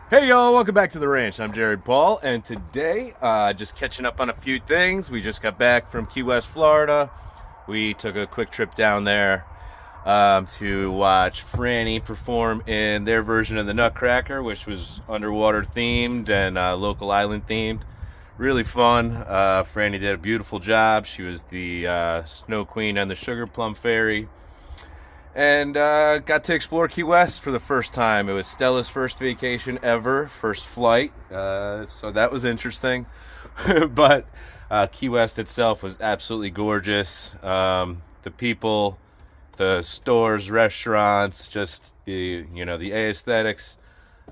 Hey y'all, welcome back to the ranch. I'm Jared Paul, and today, just catching up on a few things. We just got back from Key West, Florida. We took a quick trip down there to watch Franny perform in their version of the Nutcracker, which was underwater themed and local island themed. Really fun. Franny did a beautiful job. She was the Snow Queen and the Sugar Plum Fairy. And got to explore Key West for the first time. It was Stella's first vacation ever, first flight, so that was interesting. But Key West itself was absolutely gorgeous. The people, the stores, restaurants, just the aesthetics,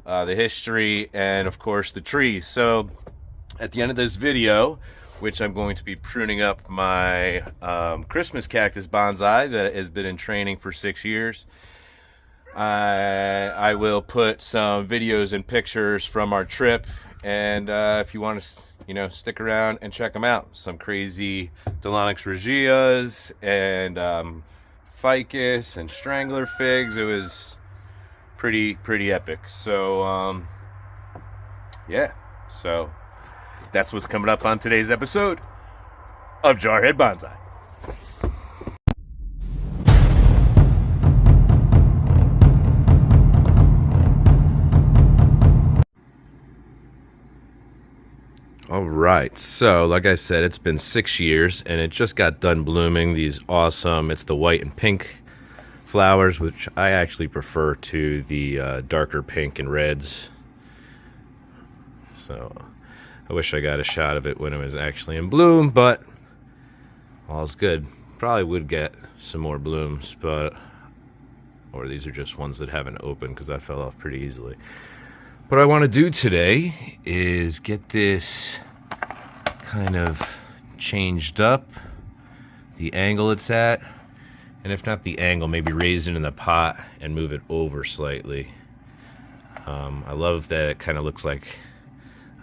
the history, and of course the trees. So at the end of this video, which I'm going to be pruning up my Christmas cactus bonsai that has been in training for 6 years. I will put some videos and pictus from our trip, and if you want to, stick around and check them out. Some crazy Deinonychus regias and ficus and strangler figs. It was pretty epic. So yeah, so that's what's coming up on today's episode of Jarhead Bonsai. All right, so like I said, it's been 6 years and it just got done blooming. These awesome, it's the white and pink flowers, which I actually prefer to the darker pink and reds. So I wish I got a shot of it when it was actually in bloom, but all's good. Probably would get some more blooms, or these are just ones that haven't opened because that fell off pretty easily. What I want to do today is get this kind of changed up, the angle it's at, and if not the angle, maybe raise it in the pot and move it over slightly. I love that it kind of looks like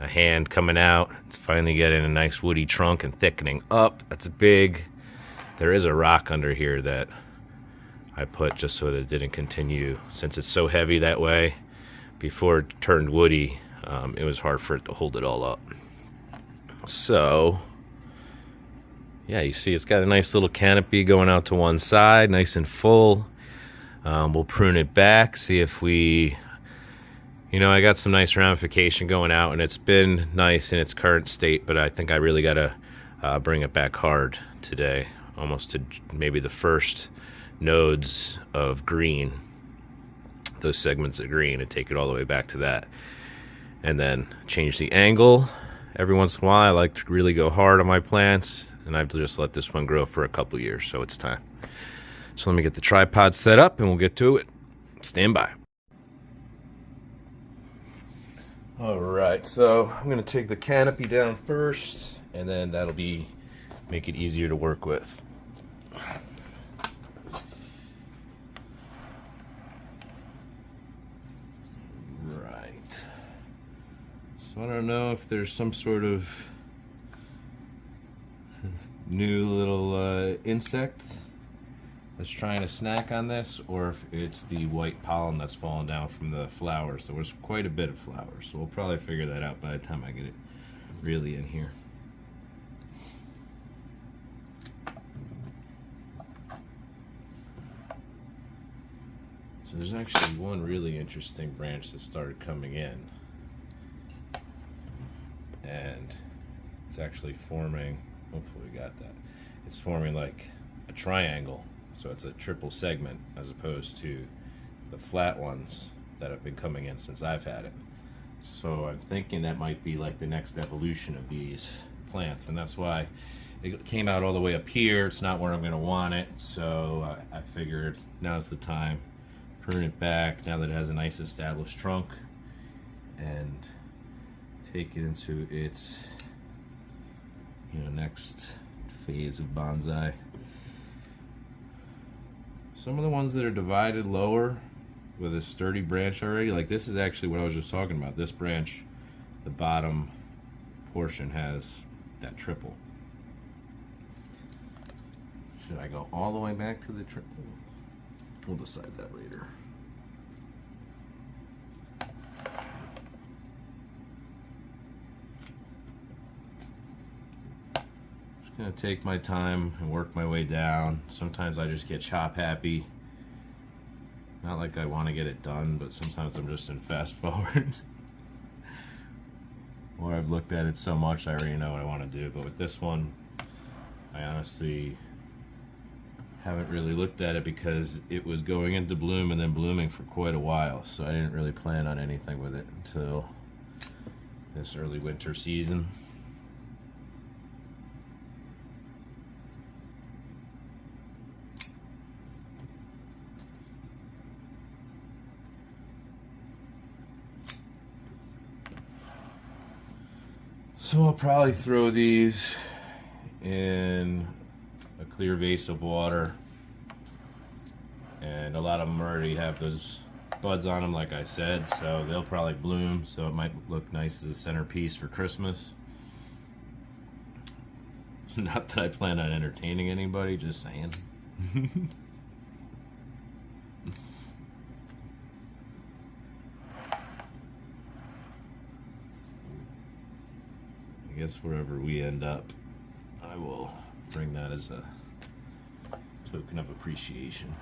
a hand coming out. It's finally getting a nice woody trunk and thickening up. That's big. There is a rock under here that I put just so that it didn't continue. Since it's so heavy that way, before it turned woody, it was hard for it to hold it all up. So yeah, you see it's got a nice little canopy going out to one side, nice and full. We'll prune it back, see if we, I got some nice ramification going out, and it's been nice in its current state, but I think I really got to bring it back hard today, almost to maybe the first nodes of green, those segments of green, and take it all the way back to that. And then change the angle. Every once in a while, I like to really go hard on my plants, and I've just let this one grow for a couple years, so it's time. So let me get the tripod set up, and we'll get to it. Stand by. All right, so I'm gonna take the canopy down first, and then that'll make it easier to work with. Right. So I don't know if there's some sort of new little insect that's trying to snack on this, or if it's the white pollen that's falling down from the flowers. So there's quite a bit of flowers, so we'll probably figure that out by the time I get it really in here. So there's actually one really interesting branch that started coming in, and it's actually forming, hopefully we got that, it's forming like a triangle. So it's a triple segment as opposed to the flat ones that have been coming in since I've had it. So I'm thinking that might be like the next evolution of these plants, and that's why it came out all the way up here. It's not where I'm going to want it, so I figured now's the time. Prune it back now that it has a nice established trunk, and take it into its next phase of bonsai. Some of the ones that are divided lower with a sturdy branch already, like this is actually what I was just talking about. This branch, the bottom portion has that triple. Should I go all the way back to the triple? We'll decide that later. gonna take my time and work my way down. Sometimes I just get chop happy. Not like I want to get it done, but sometimes I'm just in fast forward. Or I've looked at it so much I already know what I want to do. But with this one, I honestly haven't really looked at it because it was going into bloom and then blooming for quite a while. So I didn't really plan on anything with it until this early winter season. So I'll probably throw these in a clear vase of water, and a lot of them already have those buds on them like I said, so they'll probably bloom, so it might look nice as a centerpiece for Christmas. Not that I plan on entertaining anybody, just saying. I guess wherever we end up, I will bring that as a token of appreciation.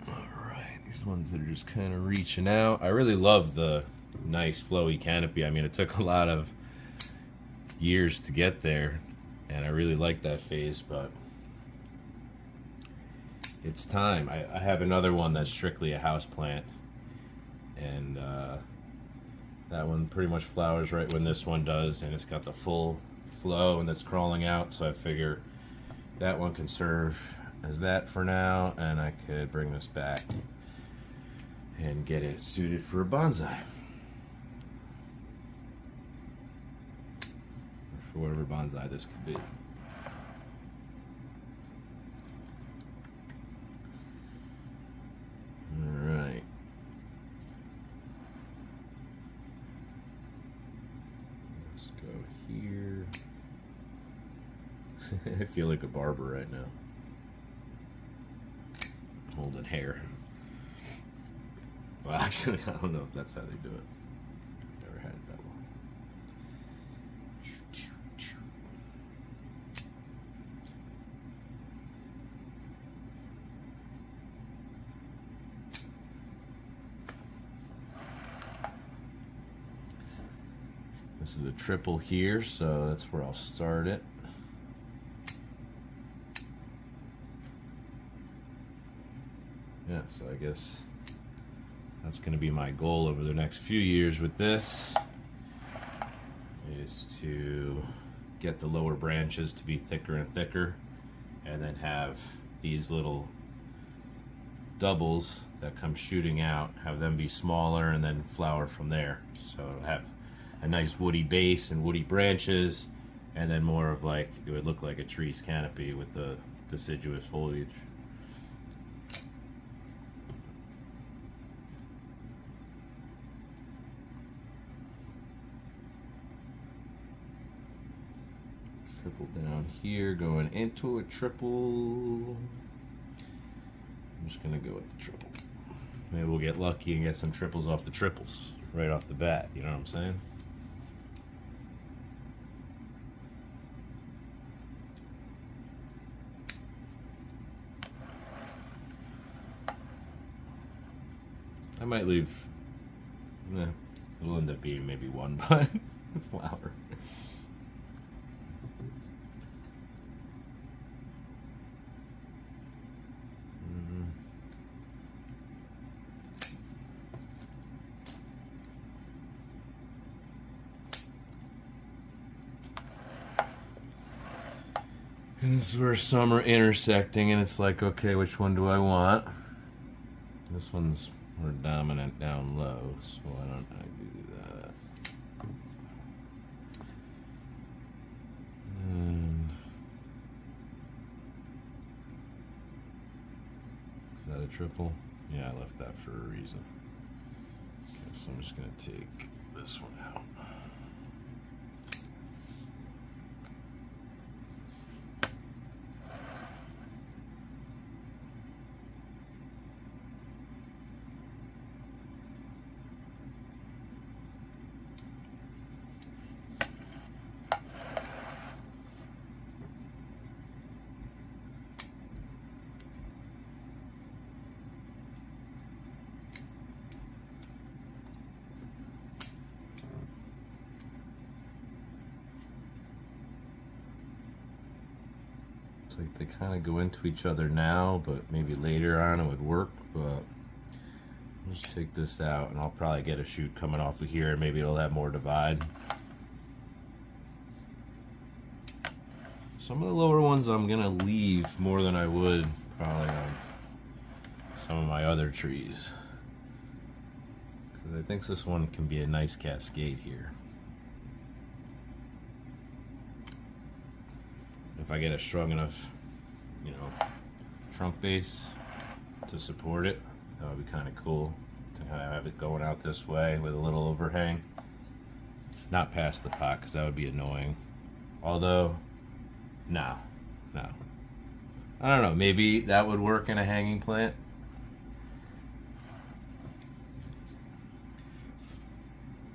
Alright, these ones that are just kind of reaching out. I really love the nice flowy canopy. I mean, it took a lot of years to get there, and I really like that phase, but it's time. I have another one that's strictly a house plant, and that one pretty much flowers right when this one does, and it's got the full flow and it's crawling out, so I figure that one can serve as that for now, and I could bring this back and get it suited for a bonsai, or for whatever bonsai this could be. Alright. Let's go here. I feel like a barber right now. Holding hair. Well, actually, I don't know if that's how they do it. Never had it that way. This is a triple here, so that's where I'll start it. Yeah, so I guess that's going to be my goal over the next few years with this, is to get the lower branches to be thicker and thicker, and then have these little doubles that come shooting out, have them be smaller and then flower from there. So it'll have a nice woody base and woody branches, and then more of like, it would look like a tree's canopy with the deciduous foliage. Triple down here, going into a triple. I'm just gonna go with the triple. Maybe we'll get lucky and get some triples off the triples right off the bat, you know what I'm saying? I might leave, it'll end up being maybe one bud flower. And this is where some are intersecting, and it's like, okay, which one do I want? This one's more dominant down low, so why don't I do that? And is that a triple? Yeah, I left that for a reason. Okay, so I'm just gonna take this one out. It's like they kind of go into each other now, but maybe later on it would work. But I'll just take this out, and I'll probably get a shoot coming off of here. Maybe it'll have more divide. Some of the lower ones I'm gonna leave more than I would probably on some of my other trees, because I think this one can be a nice cascade here. If I get a strong enough, you know, trunk base to support it, that would be kind of cool to kind of have it going out this way with a little overhang. Not past the pot, because that would be annoying. Although, no. I don't know, maybe that would work in a hanging plant.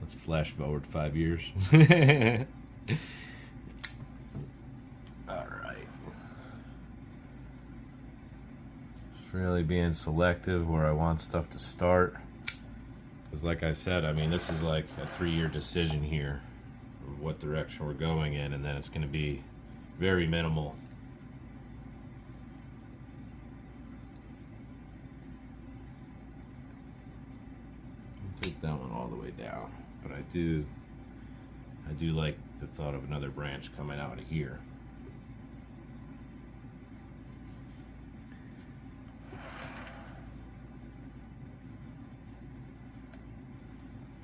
Let's flash forward 5 years. Alright. Just really being selective where I want stuff to start. Because like I said, I mean, this is like a 3-year decision here of what direction we're going in, and then it's going to be very minimal. I'll take that one all the way down, but I do like the thought of another branch coming out of here.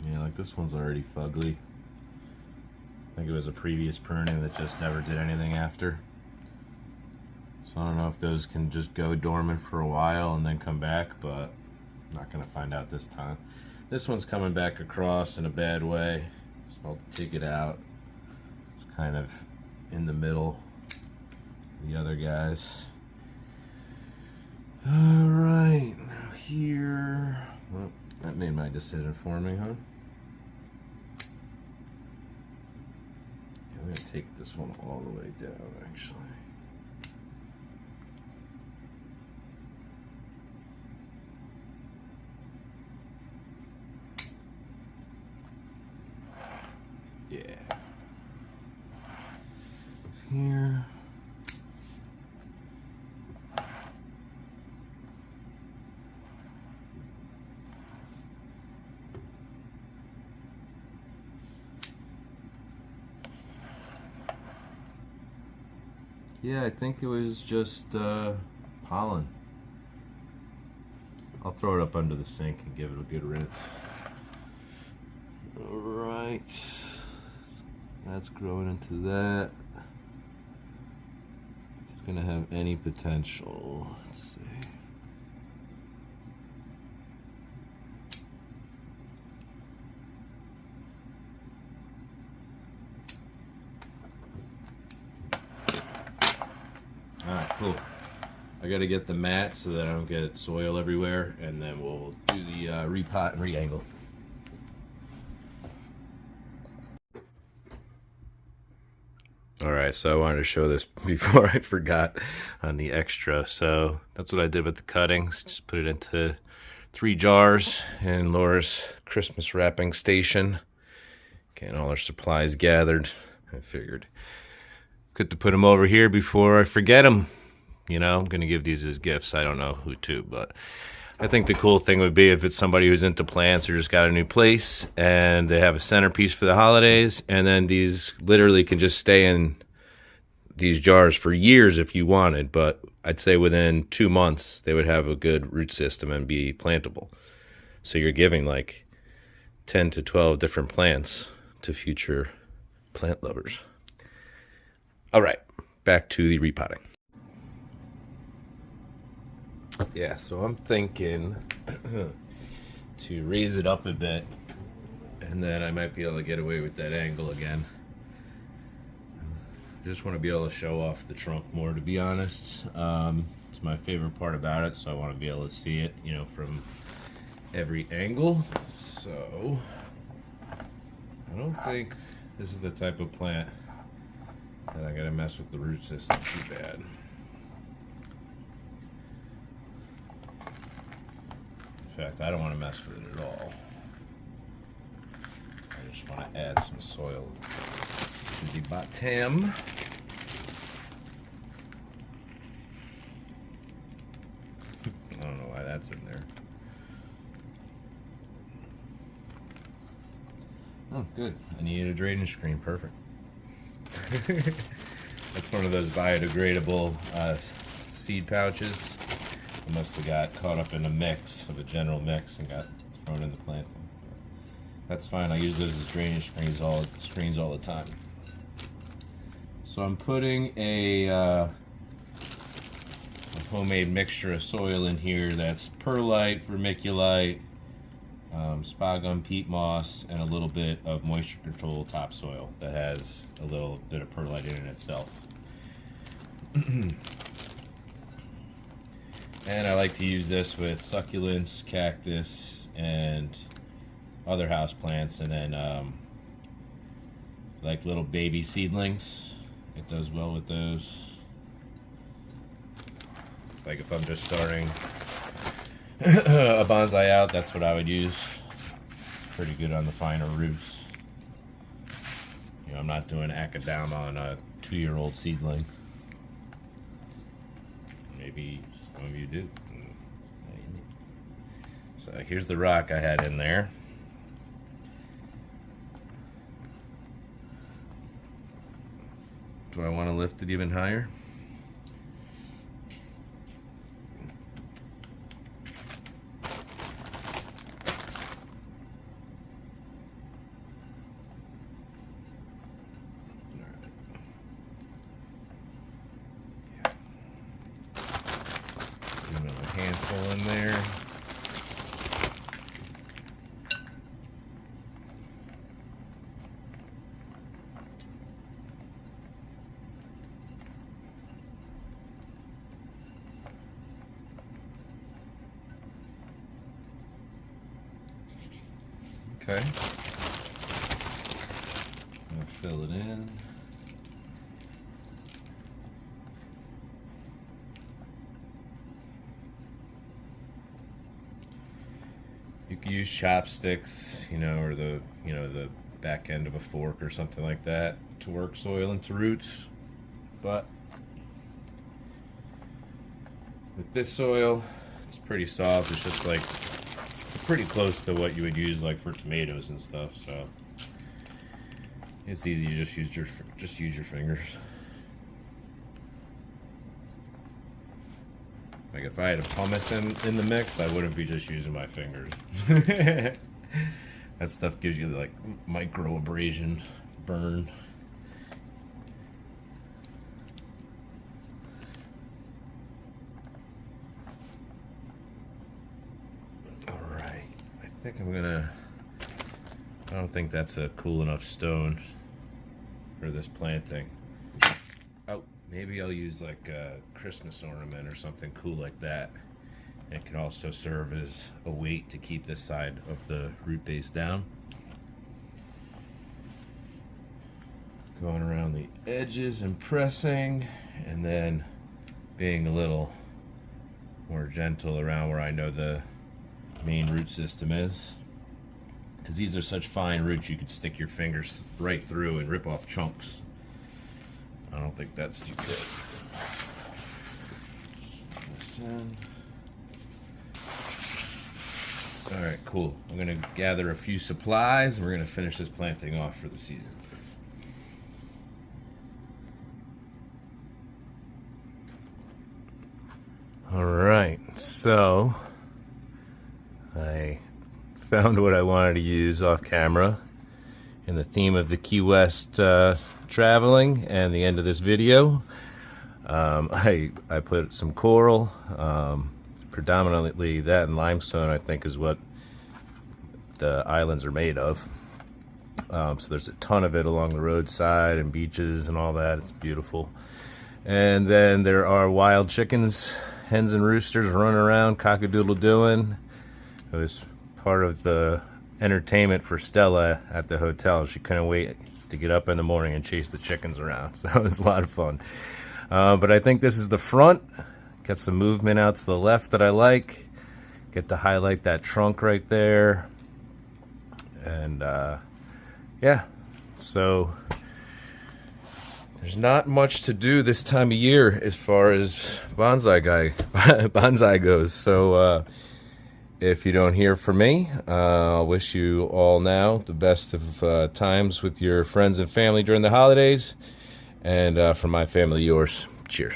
Yeah, like this one's already fugly. I think it was a previous pruning that just never did anything after. So I don't know if those can just go dormant for a while and then come back, but I'm not gonna find out this time. This one's coming back across in a bad way, so I'll take it out. It's kind of in the middle of the other guys. All right, now here, well, that made my decision for me, huh? I'm gonna take this one all the way down, actually. Yeah. Here. Yeah, I think it was just pollen. I'll throw it up under the sink and give it a good rinse. Alright. That's growing into that. It's gonna have any potential. Let's see. Alright, cool. I gotta get the mat so that I don't get soil everywhere, and then we'll do the repot and re-angle. Alright, so I wanted to show this before I forgot on the extra. So that's what I did with the cuttings. Just put it into 3 jars in Laura's Christmas wrapping station. Getting all our supplies gathered. I figured good to put them over here before I forget them. You know, I'm going to give these as gifts. I don't know who to, but I think the cool thing would be if it's somebody who's into plants or just got a new place and they have a centerpiece for the holidays, and then these literally can just stay in these jars for years if you wanted, but I'd say within 2 months they would have a good root system and be plantable. So you're giving like 10 to 12 different plants to future plant lovers. All right, back to the repotting. Yeah, so I'm thinking to raise it up a bit, and then I might be able to get away with that angle again. I just want to be able to show off the trunk more, to be honest. It's my favorite part about it, so I want to be able to see it, you know, from every angle. So I don't think this is the type of plant that I gotta mess with the root system too bad. In fact, I don't want to mess with it at all. I just want to add some soil to the bottom. that's in there. Oh, good. I needed a drainage screen. Perfect. That's one of those biodegradable seed pouches. I must have got caught up in a mix of a general mix and got thrown in the planting. That's fine. I use those as drainage screens all the time. So I'm putting a homemade mixture of soil in here that's perlite, vermiculite, spa gum, peat moss, and a little bit of moisture control topsoil that has a little bit of perlite in it itself. And I like to use this with succulents, cactus, and other house plants, and then like little baby seedlings. It does well with those. Like if I'm just starting a bonsai out, that's what I would use. Pretty good on the finer roots. You know, I'm not doing akadama on a 2-year-old seedling. Maybe some of you do. So here's the rock I had in there. Do I want to lift it even higher? Handful in there. Okay. I'm gonna fill it in. You can use chopsticks, you know, or the back end of a fork or something like that to work soil into roots. But with this soil, it's pretty soft. It's just like pretty close to what you would use like for tomatoes and stuff. So it's easy. You just use your fingers. Like if I had a pumice in the mix, I wouldn't be just using my fingers. That stuff gives you like micro abrasion, burn. All right, I think I don't think that's a cool enough stone for this planting. Oh, maybe I'll use like a Christmas ornament or something cool like that. And it can also serve as a weight to keep this side of the root base down. Going around the edges and pressing, and then being a little more gentle around where I know the main root system is. Because these are such fine roots, you could stick your fingers right through and rip off chunks. I don't think that's too good. This in. All right, cool. I'm gonna gather a few supplies and we're gonna finish this planting off for the season. All right, so I found what I wanted to use off camera in the theme of the Key West traveling and the end of this video. I put some coral, predominantly that and limestone, I think is what the islands are made of. So there's a ton of it along the roadside and beaches and all that. It's beautiful. And then there are wild chickens, hens and roosters running around, cock-a-doodle-doing. It was part of the entertainment for Stella at the hotel. She couldn't wait to get up in the morning and chase the chickens around. So it was a lot of fun. But I think this is the front. Got some movement out to the left that I like. Get to highlight that trunk right there. And yeah, so there's not much to do this time of year as far as bonsai goes. So if you don't hear from me. I'll wish you all now the best of times with your friends and family during the holidays. And from my family, yours. Cheers.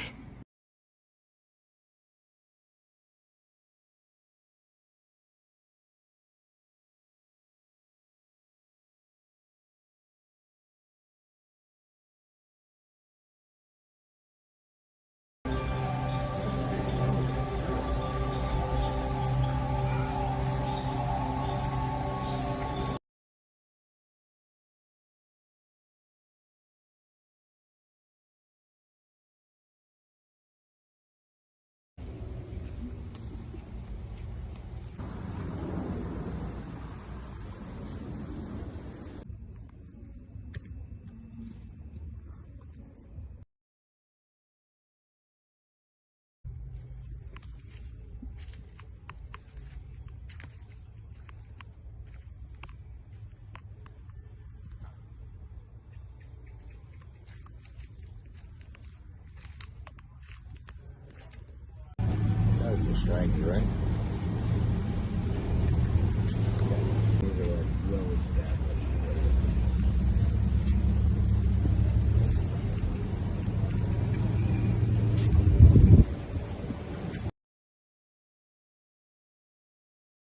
That would be striking, right? These are like well established.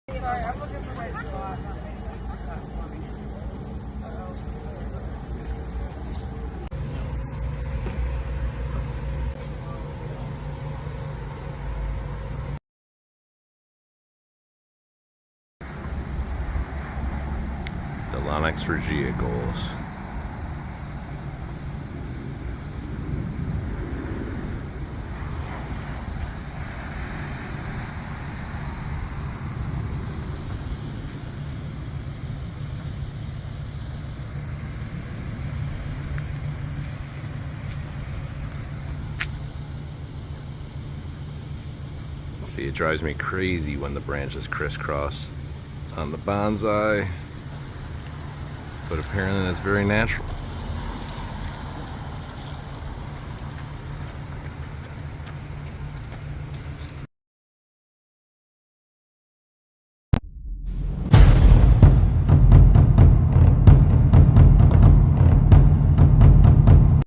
I'm looking for ways to go out. The Lomex Regia goals. See, it drives me crazy when the branches crisscross on the bonsai, but apparently that's very natural.